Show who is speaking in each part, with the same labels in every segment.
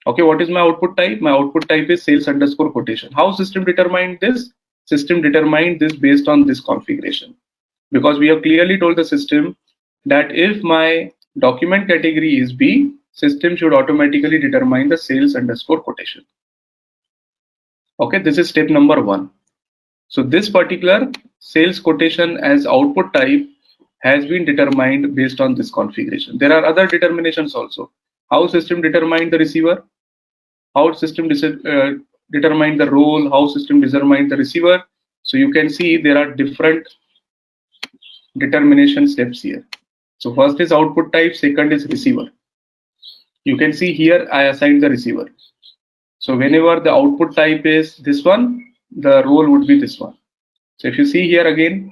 Speaker 1: Okay, what is my output type? My output type is sales underscore quotation. How system determined this? System determined this based on this configuration, because we have clearly told the system that if my document category is B, system should automatically determine the sales underscore quotation. Okay, this is step number 1. So this particular sales quotation as output type has been determined based on this configuration. There are other determinations also. How system determined the receiver, how system determined the role, how system determined the receiver. So you can see there are different determination steps here. So first is output type, second is receiver. You can see here I assigned the receiver. So whenever the output type is this one, the role would be this one. So if you see here again,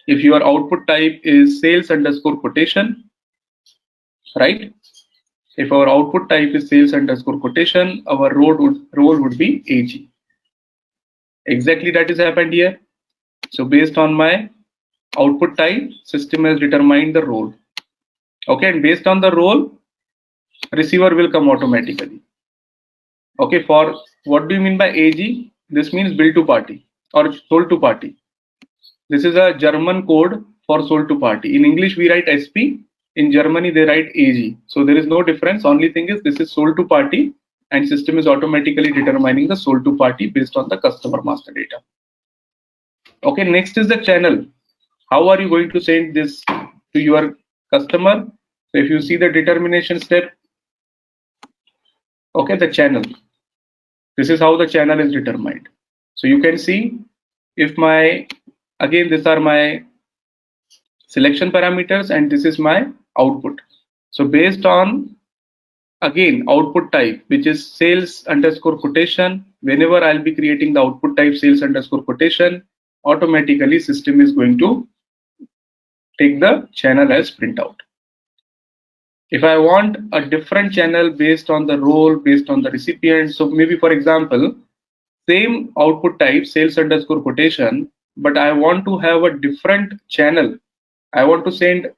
Speaker 1: if your output type is sales underscore quotation, right? If our output type is sales underscore quotation, our role would be AG. Exactly that is happened here. So based on my output type, system has determined the role. Okay, and based on the role, receiver will come automatically. Okay, for what do you mean by AG? This means bill to party or sold to party. This is a German code for sold to party. In English, we write SP. In Germany, they write AG. So there is no difference. Only thing is this is sold to party, and system is automatically determining the sold to party based on the customer master data. Okay, next is the channel. How are you going to send this to your customer? So if you see the determination step, okay, the channel. This is how the channel is determined. So you can see if my, again, these are my selection parameters and this is my output. So based on, again, output type, which is sales underscore quotation, whenever I'll be creating the output type sales underscore quotation, automatically system is going to take the channel as printout. If I want a different channel based on the role, based on the recipient, so maybe for example, same output type sales underscore quotation, but I want to have a different channel. I want to send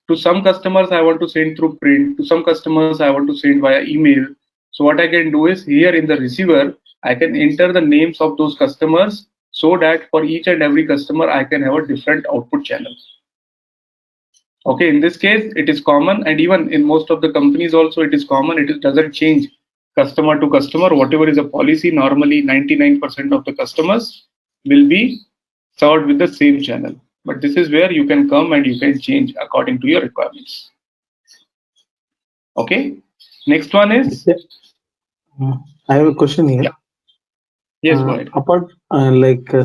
Speaker 1: to some customers, I want to send through print, to some customers I want to send via email. So what I can do is here in the receiver, I can enter the names of those customers so that for each and every customer I can have a different output channel. Okay, in this case it is common, and even in most of the companies also it is common. It doesn't change customer to customer. Whatever is a policy, normally 99% of the customers will be served with the same channel. But this is where you can come and you can change according to your requirements. Okay, next one is,
Speaker 2: I have a question here.
Speaker 1: yeah. Yes, go ahead.
Speaker 2: Apart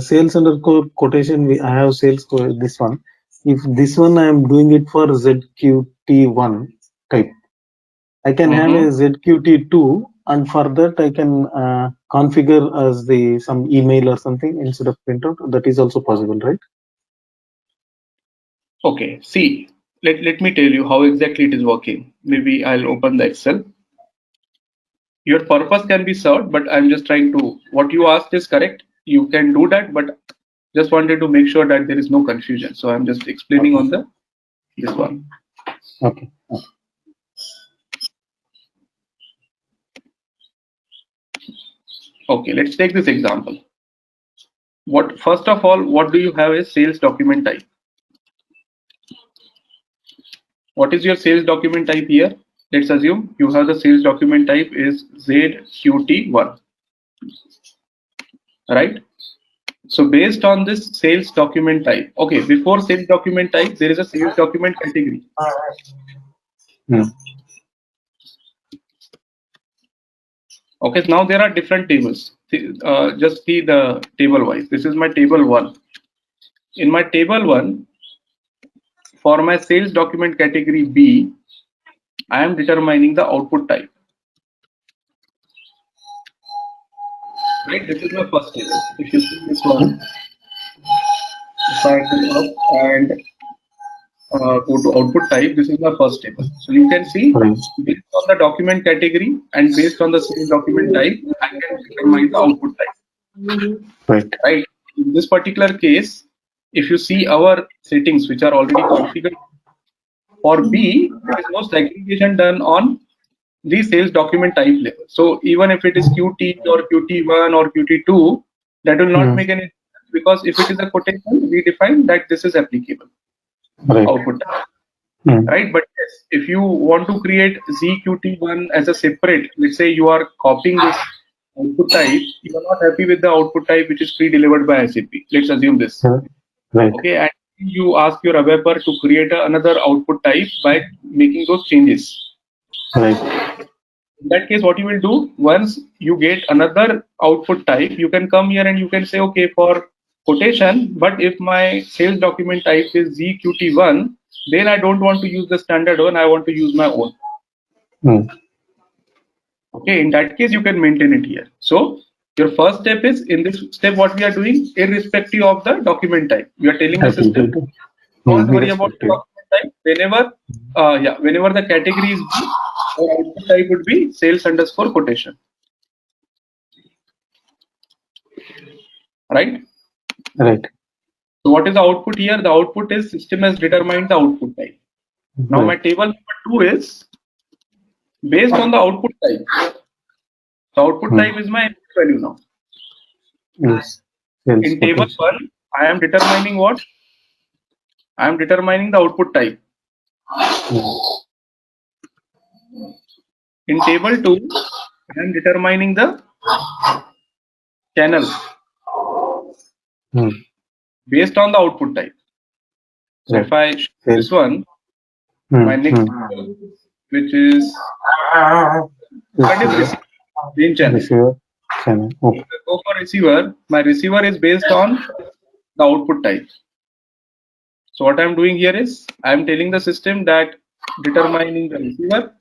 Speaker 2: sales underscore quotation, I have sales this one. If this one I am doing it for ZQT1 type, I can have a ZQT2, and for that I can configure as the some email or something instead of printout. That is also possible, right?
Speaker 1: Okay, see, let me tell you how exactly it is working. Maybe I'll open the Excel. Your purpose can be served, but I'm just trying to, what you asked is correct. You can do that, but just wanted to make sure that there is no confusion. So I'm just explaining on the this one.
Speaker 2: Okay.
Speaker 1: Okay, let's take this example. What, first of all, what do you have as sales document type? What is your sales document type here? Let's assume you have the sales document type is ZQT1, right? So based on this sales document type, okay, before sales document type, there is a sales document category. Okay, now there are different tables. Just see the table wise. This is my table 1. In my table 1, for my sales document category B, I am determining the output type. Right, this is my first table. If you see this one, if I go up and go to output type, this is my first table. So you can see based on the document category and based on the sales document type, I can determine the output type. Right. In this particular case, if you see our settings which are already configured for B, there is no segregation done on the sales document type level. So even if it is QT or QT1 or QT2, that will not make any difference, because if it is a quotation, we define that this is applicable
Speaker 2: Right.
Speaker 1: output type,
Speaker 2: Hmm.
Speaker 1: right? But yes, if you want to create ZQT1 as a separate, let's say you are copying this output type, you are not happy with the output type which is pre-delivered by SAP. Let's assume this.
Speaker 2: Right.
Speaker 1: Okay, and you ask your ABAPer to create another output type by making those changes.
Speaker 2: Right.
Speaker 1: In that case, what you will do, once you get another output type, you can come here and you can say, okay, for quotation, but if my sales document type is ZQT1, then I don't want to use the standard one, I want to use my own.
Speaker 2: Hmm.
Speaker 1: Okay, in that case, you can maintain it here. So your first step is, in this step, what we are doing, irrespective of the document type, we are telling the system, don't worry about the document type. Whenever the category is B, our output type would be sales underscore quotation. Right?
Speaker 2: Right.
Speaker 1: So what is the output here? The output is system has determined the output type. Now my table number 2 is based on the output type. The output type is my input value now.
Speaker 2: Yes.
Speaker 1: In table 1, I am determining what? I am determining the output type. In table 2, I am determining the channel based on the output type. So if I show this one, my next table, which is main channel.
Speaker 2: Receiver channel. Okay.
Speaker 1: If I go for receiver, my receiver is based on the output type. So what I'm doing here is I'm telling the system that determining the receiver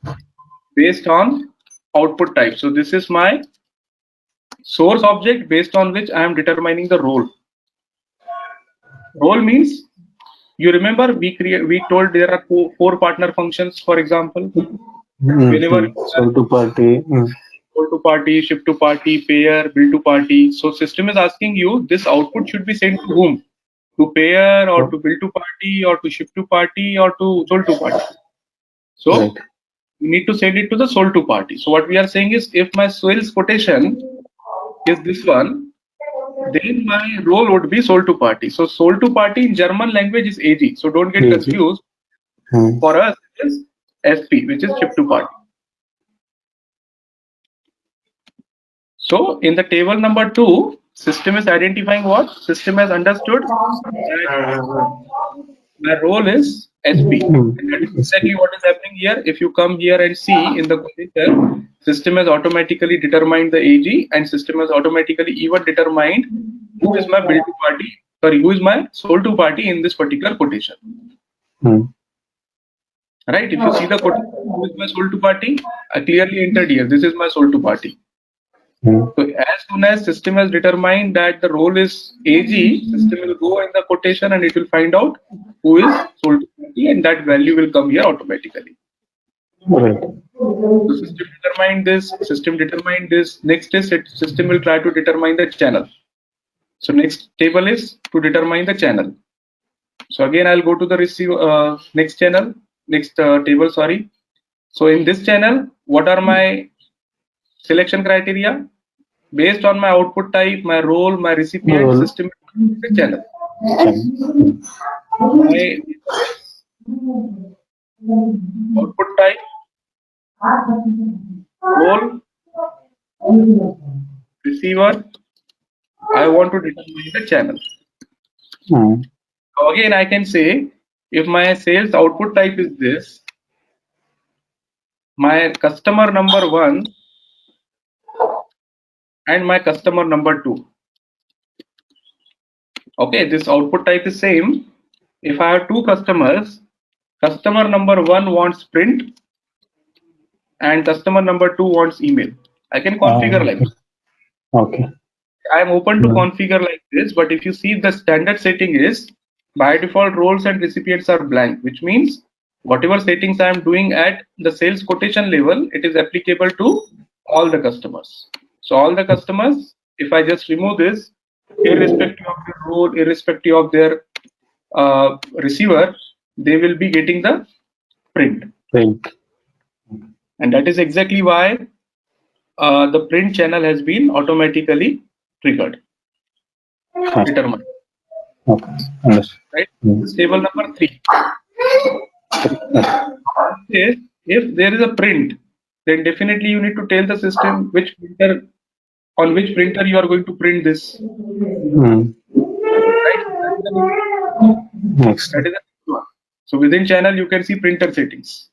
Speaker 1: based on output type. So this is my source object based on which I am determining the role. Role means, you remember we told there are four partner functions, for example. Whenever
Speaker 2: Sold to party.
Speaker 1: sold to party, ship to party, payer, bill to party. So system is asking you this output should be sent to whom? To payer or to bill to party or to ship to party or to sold to party. So you need to send it to the sold to party. So what we are saying is, if my sales quotation is this one, then my role would be sold to party. So sold to party in German language is AG. So don't get confused. For us, it is SP, which is ship to party. So in the table number 2, system is identifying what? System has understood that my role is SP. And that is exactly what is happening here. If you come here and see in the quotation, system has automatically determined the AG, and system has automatically even determined who is my bill to party, who is my sold to party in this particular quotation. Right? If you see the quotation, who is my sold to party, I clearly entered here. This is my sold to party. So as soon as system has determined that the role is AG, system will go in the quotation and it will find out who is sold to party, and that value will come here automatically. So system determined this, system determined this. Next is system will try to determine the channel. So next table is to determine the channel. So again, I'll go to the next channel, next table, sorry. So in this channel, what are my selection criteria? Based on my output type, my role, my recipient, system, the channel. My output type, role, receiver, I want to determine the channel. So again, I can say, if my sales output type is this, my customer number 1 and my customer number 2. Okay, this output type is same. If I have 2 customers, customer number 1 wants print and customer number 2 wants email. I can configure like this.
Speaker 2: Okay.
Speaker 1: I am open to configure like this, but if you see, the standard setting is by default roles and recipients are blank, which means whatever settings I am doing at the sales quotation level, it is applicable to all the customers. So all the customers, if I just remove this, irrespective of their role, irrespective of their receiver, they will be getting the print. And that is exactly why the print channel has been automatically triggered, determined.
Speaker 2: Okay, understood.
Speaker 1: Right? This is table number 3. If there is a print, then definitely you need to tell the system which printer, on which printer you are going to print this. Right? That is the
Speaker 2: Next.
Speaker 1: that is the next one. So within channel you can see printer settings.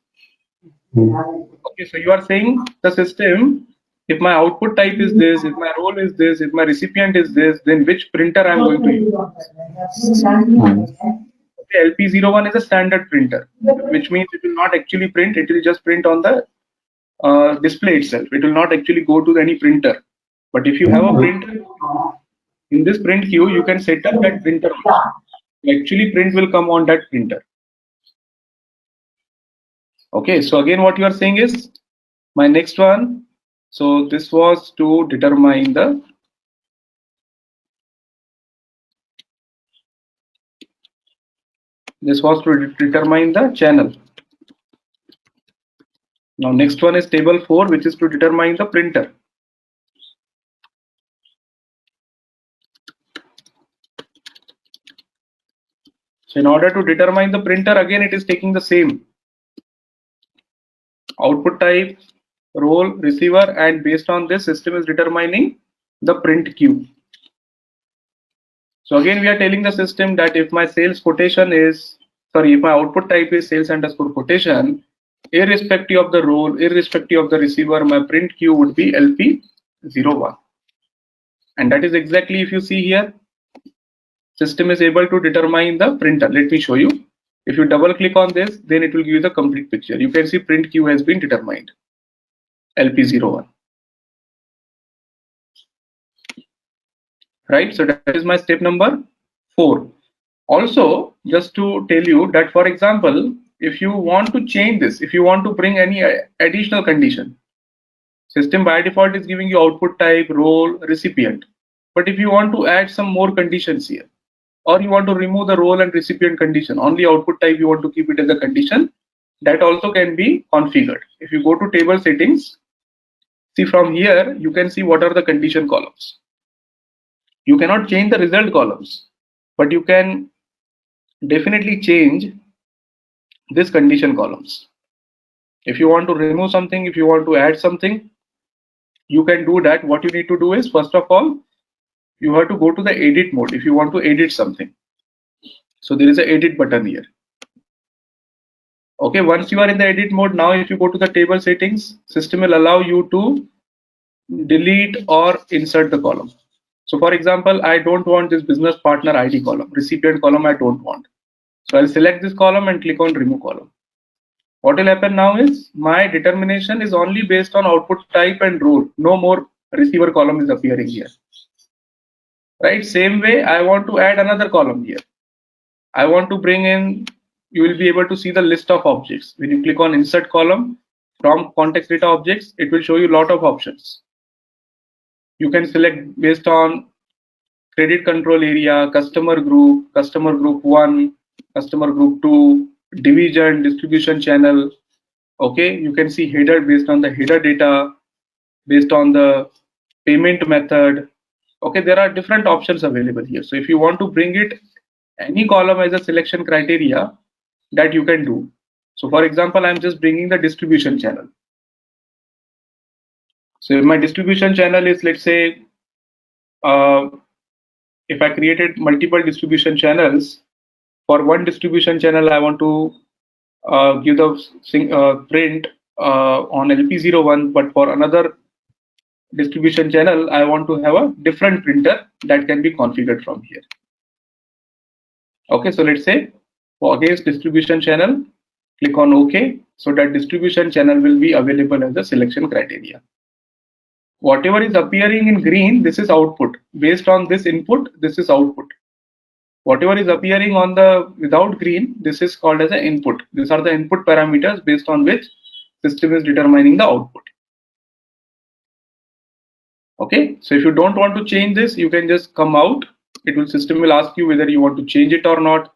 Speaker 1: Okay, so you are saying the system, if my output type is this, if my role is this, if my recipient is this, then which printer I am going to use. Okay, LP01 is a standard printer, which means it will not actually print, it will just print on the display itself. It will not actually go to any printer. But if you have a printer, in this print queue, you can set up that printer also. Actually, print will come on that printer. Okay, so again, what you are saying is my next one. So this was to determine the determine the channel. Now next one is table 4, which is to determine the printer. So in order to determine the printer, again it is taking the same output type, role, receiver, and based on this, system is determining the print queue. So again we are telling the system that if my sales quotation is, sorry, if my output type is sales underscore quotation, irrespective of the role, irrespective of the receiver, my print queue would be LP01. And that is exactly, if you see here, system is able to determine the printer. Let me show you. If you double click on this, then it will give you the complete picture. You can see print queue has been determined, LP01. Right, so that is my step number 4. Also, just to tell you that, for example, if you want to change this, if you want to bring any additional condition, system by default is giving you output type, role, recipient. But if you want to add some more conditions here, or you want to remove the role and recipient condition, only output type you want to keep it as a condition, that also can be configured. If you go to table settings, see from here, you can see what are the condition columns. You cannot change the result columns, but you can definitely change this condition columns. If you want to remove something, if you want to add something, you can do that. What you need to do is, first of all, you have to go to the edit mode if you want to edit something. So there is an edit button here. Okay, once you are in the edit mode, now if you go to the table settings, system will allow you to delete or insert the column. So for example, I don't want this business partner ID column, recipient column I don't want. So I'll select this column and click on remove column. What will happen now is my determination is only based on output type and role. No more receiver column is appearing here. Right, same way I want to add another column here. I want to bring in, you will be able to see the list of objects. When you click on insert column from context data objects, it will show you a lot of options. You can select based on credit control area, customer group 1, customer group 2, division, distribution channel. Okay, you can see header based on the header data, based on the payment method. Okay, there are different options available here. So if you want to bring it any column as a selection criteria, that you can do. So for example, I'm just bringing the distribution channel. So if my distribution channel is, let's say, if I created multiple distribution channels, for one distribution channel I want to give the print on LP01, but for another distribution channel I want to have a different printer that can be configured from here. Okay, so let's say for against distribution channel, click on OK, so that distribution channel will be available as a selection criteria. Whatever is appearing in green, this is output. Based on this input, this is output. Whatever is appearing on the without green, this is called as an input. These are the input parameters based on which system is determining the output. Okay, so if you don't want to change this, you can just come out. System will ask you whether you want to change it or not.